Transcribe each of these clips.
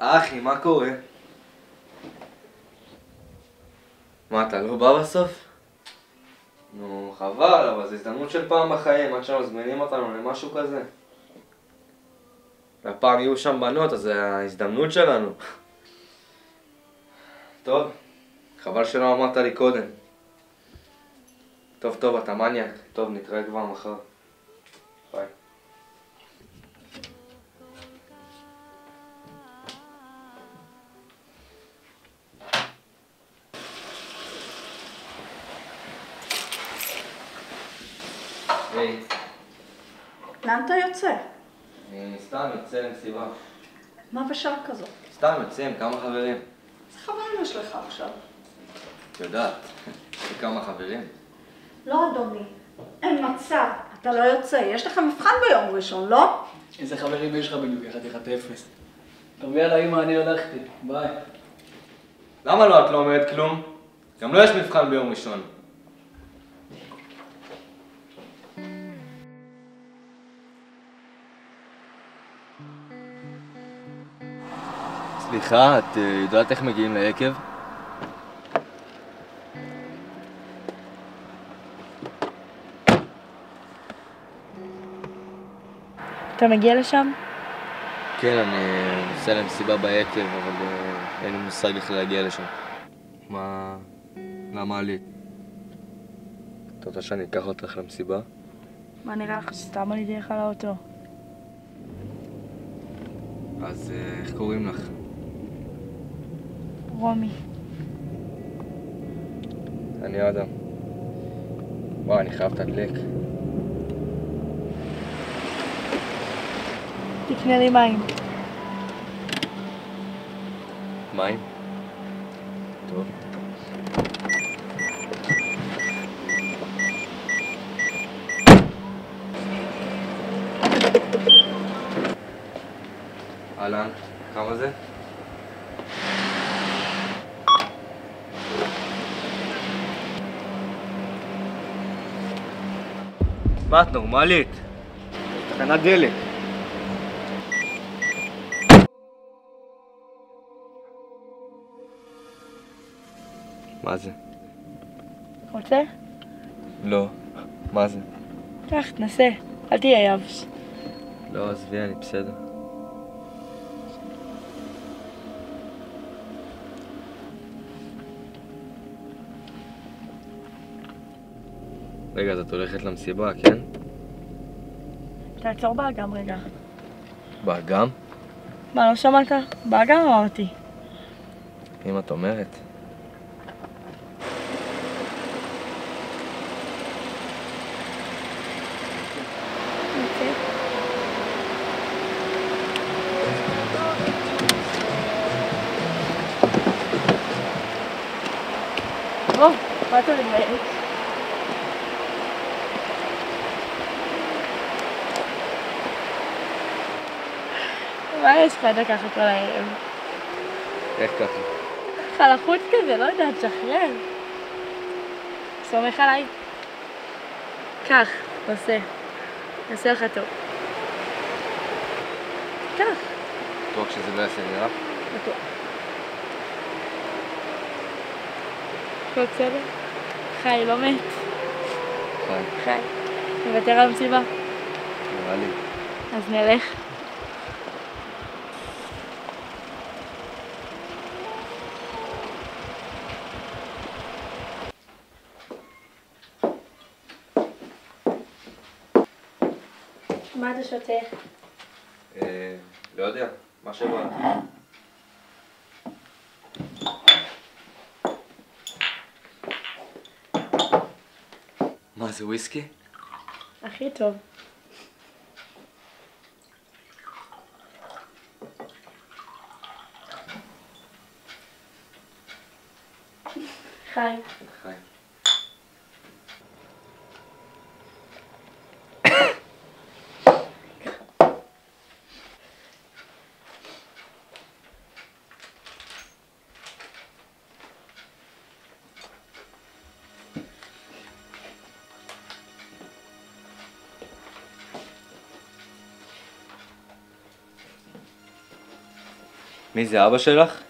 אחי, מה קורה? מה, אתה לא בא בסוף? נו, חבל, אבל זו הזדמנות של פעם בחיים, עד שמזמינים אותנו למשהו כזה. והפעם יהיו שם בנות, אז זה ההזדמנות שלנו. טוב, חבל שלא אמרת לי קודם. טוב, אתה מניאק. טוב, נתראה כבר מחר. ביי. היי. לאן אתה יוצא? אני סתם יוצא למסיבה. מה בשעה כזאת? סתם יוצא עם כמה חברים. איזה חברים יש לך עכשיו? את יודעת, יש לי כמה חברים. לא אדוני, אין מצב, אתה לא יוצא, יש לך מבחן ביום ראשון, לא? איזה חברים יש לך בדיוק, חתיכת אפס. טוב יאללה אמא, אני הלכתי, ביי. למה לא את לא אומרת כלום? גם לא יש מבחן ביום ראשון. סליחה, את יודעת איך מגיעים ליקב? אתה מגיע לשם? כן, אני נוסע למסיבה ביקב, אבל אין לי מושג איך להגיע לשם. מה... למה עלית? אתה רוצה שאני אקח אותך למסיבה? מה נראה לך שסתם עליתי לך לאוטו? אז איך קוראים לך? רומי. אני אדם. וואי, אני חייב תדליק. תקנה לי מים. מים? טוב. אהלן, כמה זה? מה, את נורמלית? תחנת דלק. מה זה? רוצה? לא. מה זה? קח, תנסה. אל תהיה יבש. לא, עזבי, אני בסדר. רגע, אז את הולכת למסיבה, כן? תעצור באגם רגע. באגם? מה, לא שמעת? באגם אמרתי. אם את אומרת. בוא, מה אתה מתבייש? מה יש לך ככה כל הערב? איך ככה? חלחוץ כזה, לא יודעת, שחרר. סומך עליי? קח, נעשה לך טוב. קח. בטוח שזה לא יעשה לי רע? בטוח. הכל בסדר? חי, לא מת. חי. נוותר על המסיבה? נראה לי. אז נלך. מה אתה שותה? לא יודע, מה שבא. מה זה, וויסקי? הכי טוב. חי. חי. מי זה, אבא שלך?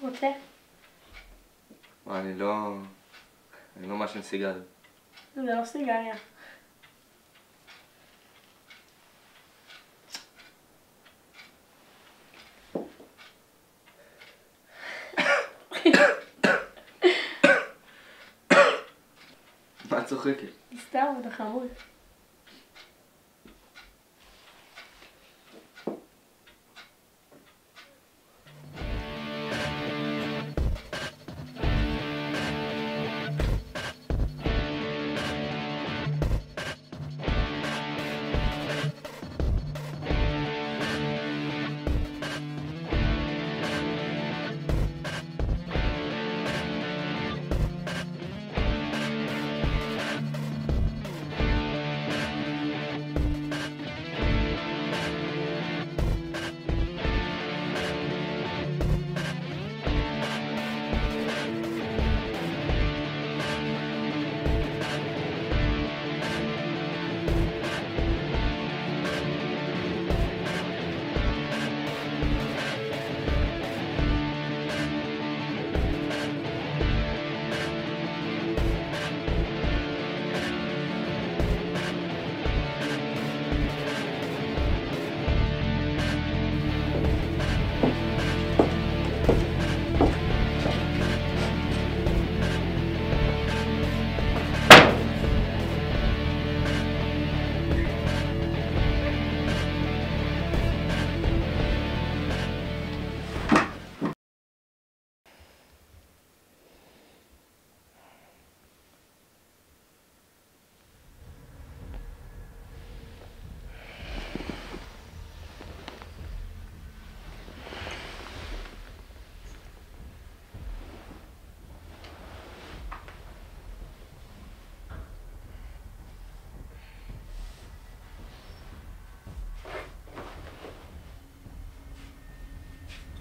רוצה? אני לא מעשן סיגריות. זה לא סיגריה. מה את צוחקת? סתם, אתה חמוד.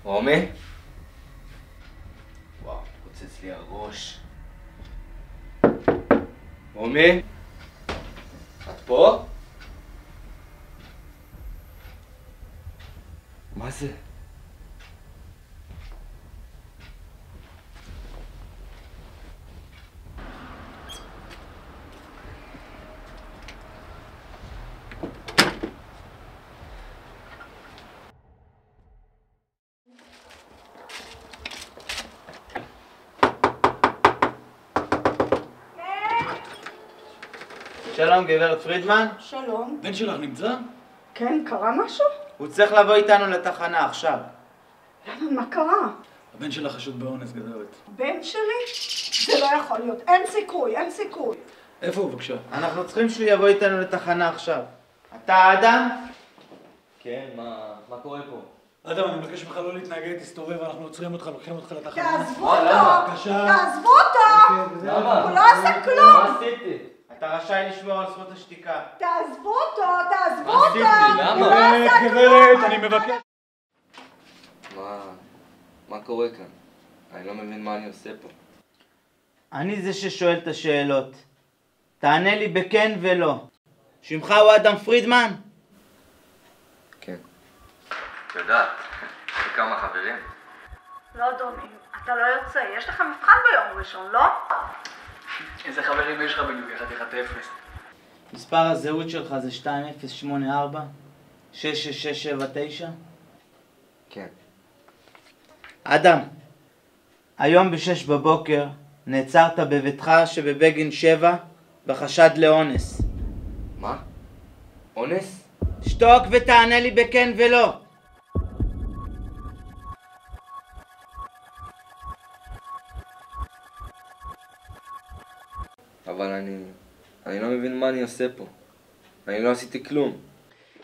רומי? וואו, פוצץ לי הראש. רומי? את פה? מה זה? שלום, גברת פרידמן. שלום. בן שלך נמצא? כן, קרה משהו? הוא צריך לבוא איתנו לתחנה עכשיו. למה, מה קרה? הבן שלך חשוד באונס, גברת. בן שלי? זה לא יכול להיות. אין סיכוי, אין סיכוי. איפה הוא בבקשה? אנחנו צריכים שהוא יבוא איתנו לתחנה עכשיו. אתה אדם? כן, מה קורה פה? אדם, אני מבקש ממך לא להתנגד, תסתובב, אנחנו עוצרים אותך, לוקחים אותך לתחנה. תעזבו אותו! בבקשה. תעזבו אותו! למה? הוא לא עושה כלום! מה עשיתי? אתה רשאי לשמור על זכות השתיקה. תעזבו אותו! תעזבו מה אותו! עשיתי? למה? הוא לא עשה גברת, כלום! אני מבקש. מה קורה כאן? אני לא מבין מה אני עושה פה. אני זה ששואל את השאלות. תענה לי בכן ולא. שמך הוא אדם פרידמן? כן. את יודעת, יש לי כמה חברים. לא, דומי, אתה לא יוצא. יש לך מבחן ביום ראשון, לא? איזה חברים יש לך בדיוק, חתיכת אפס? מספר הזהות שלך זה 2084 66679? כן. אדם, היום ב-6 בבוקר נעצרת בביתך שבבגין 7 בחשד לאונס. מה? אונס? שתוק ותענה לי בכן ולא. אבל אני לא מבין מה אני עושה פה. אני לא עשיתי כלום.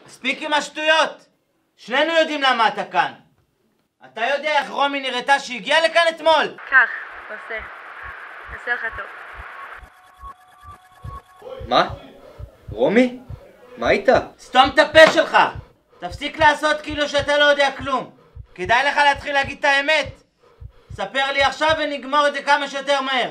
מספיק עם השטויות! שנינו יודעים למה אתה כאן. אתה יודע איך רומי נראתה שהגיעה לכאן אתמול? קח, עושה. עושה לך טוב. מה? רומי? מה איתה? סתום את הפה שלך! תפסיק לעשות כאילו שאתה לא יודע כלום. כדאי לך להתחיל להגיד את האמת. ספר לי עכשיו ונגמור את זה כמה שיותר מהר.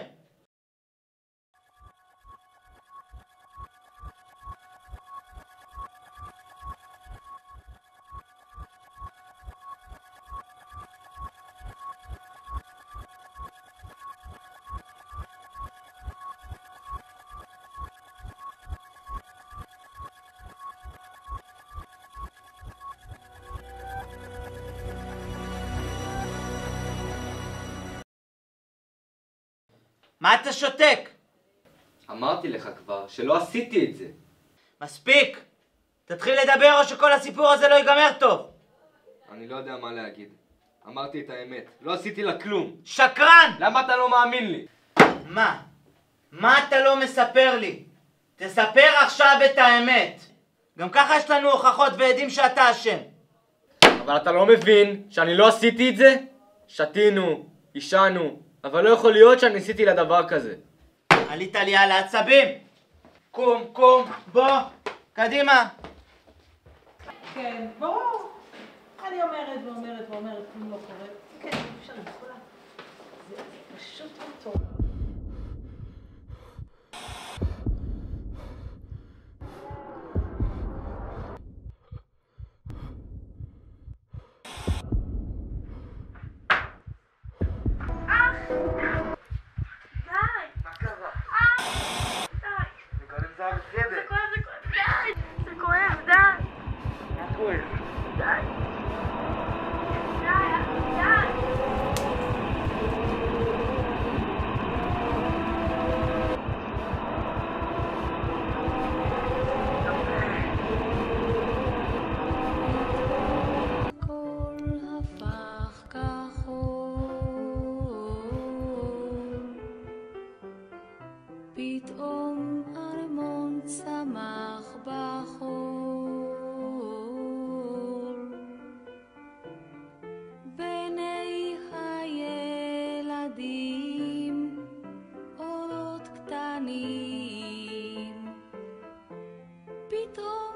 מה אתה שותק? אמרתי לך כבר שלא עשיתי את זה. מספיק! תתחיל לדבר או שכל הסיפור הזה לא ייגמר טוב. אני לא יודע מה להגיד. אמרתי את האמת. לא עשיתי לה כלום. שקרן! למה אתה לא מאמין לי? מה? מה אתה לא מספר לי? תספר עכשיו את האמת. גם ככה יש לנו הוכחות ועדים שאתה אשם. אבל אתה לא מבין שאני לא עשיתי את זה? שתינו, אישנו, אבל לא יכול להיות שאני עשיתי לה דבר כזה. עלית לי על העצבים. קום, קום, בוא, קדימה. כן, ברור. אני אומרת ואומרת ואומרת, כלום לא קורה. כן, אפשר לקרוא לה. זה פשוט לא טוב. פתאום ארמון צמח בחור בעיני הילדים אורות קטנים פתאום